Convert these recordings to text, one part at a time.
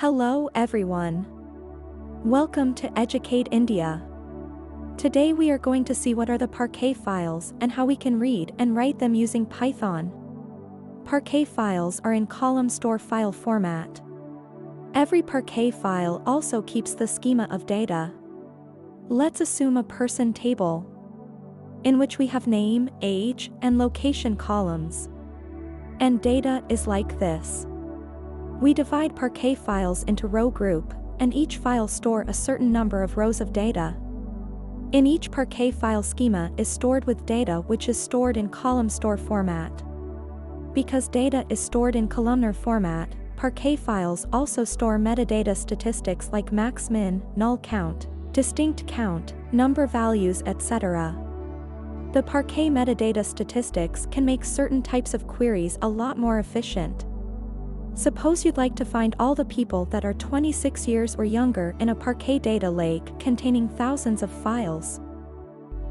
Hello everyone. Welcome to Educate India. Today we are going to see what are the Parquet files and how we can read and write them using Python. Parquet files are in column store file format. Every Parquet file also keeps the schema of data. Let's assume a person table, in which we have name, age, and location columns. And data is like this. We divide Parquet files into row group, and each file store a certain number of rows of data. In each Parquet file schema is stored with data which is stored in column store format. Because data is stored in columnar format, Parquet files also store metadata statistics like max min, null count, distinct count, number values, etc. The Parquet metadata statistics can make certain types of queries a lot more efficient. Suppose you'd like to find all the people that are 26 years or younger in a Parquet data lake containing thousands of files.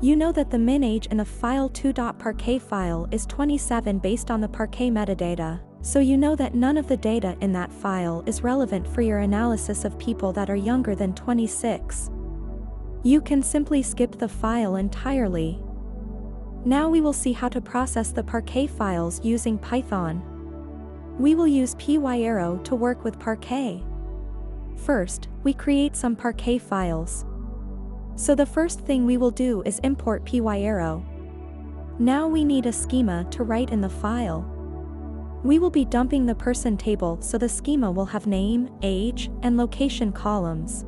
You know that the min age in a file2.parquet file is 27 based on the Parquet metadata, so you know that none of the data in that file is relevant for your analysis of people that are younger than 26. You can simply skip the file entirely. Now we will see how to process the Parquet files using Python. We will use pyarrow to work with Parquet. First, we create some Parquet files. So the first thing we will do is import pyarrow. Now we need a schema to write in the file. We will be dumping the person table, so the schema will have name, age, and location columns.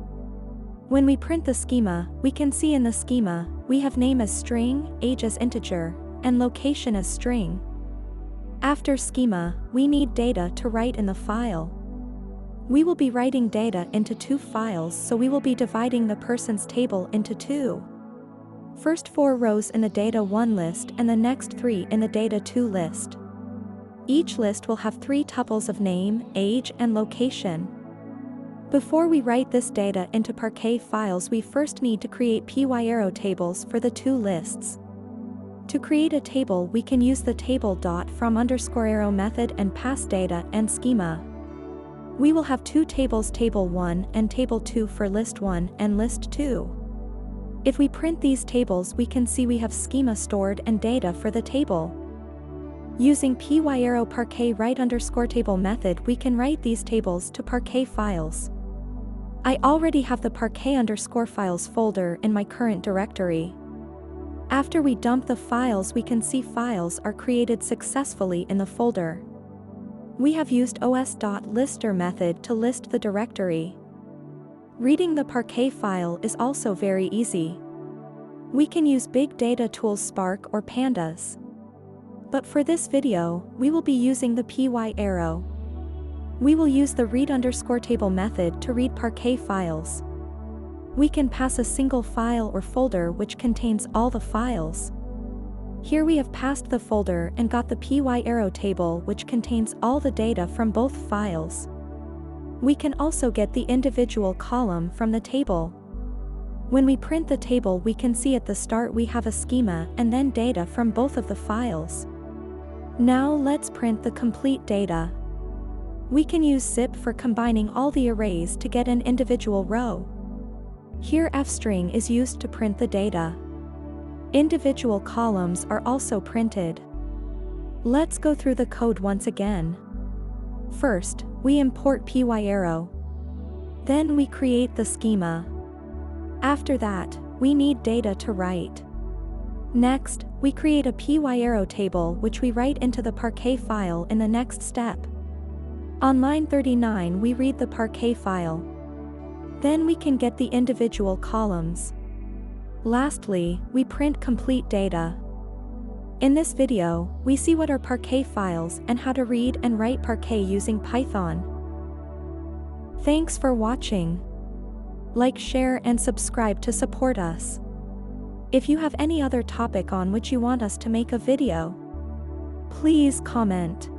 When we print the schema, we can see in the schema, we have name as string, age as integer, and location as string. After schema, we need data to write in the file. We will be writing data into two files, so we will be dividing the persons table into two. First 4 rows in the data1 list and the next 3 in the data2 list. Each list will have 3 tuples of name, age, and location. Before we write this data into Parquet files, we first need to create pyarrow tables for the two lists. To create a table, we can use the table.from_arrow method and pass data and schema. We will have two tables, table 1 and table 2 for list 1 and list 2. If we print these tables, we can see we have schema stored and data for the table. Using pyarrow Parquet write_table method, we can write these tables to Parquet files. I already have the Parquet_files folder in my current directory. After we dump the files, we can see files are created successfully in the folder. We have used os.lister method to list the directory. Reading the Parquet file is also very easy. We can use big data tools Spark or Pandas. But for this video, we will be using the pyarrow. We will use the read_table method to read Parquet files. We can pass a single file or folder which contains all the files. Here we have passed the folder and got the pyarrow table which contains all the data from both files. We can also get the individual column from the table. When we print the table, we can see at the start we have a schema and then data from both of the files. Now let's print the complete data. We can use zip for combining all the arrays to get an individual row. Here fstring is used to print the data. Individual columns are also printed. Let's go through the code once again. First, we import pyarrow. Then we create the schema. After that, we need data to write. Next, we create a pyarrow table which we write into the Parquet file in the next step. On line 39 we read the Parquet file. Then we can get the individual columns. Lastly, we print complete data. In this video, we see what are Parquet files and how to read and write Parquet using Python. Thanks for watching. Like, share, and subscribe to support us. If you have any other topic on which you want us to make a video, please comment.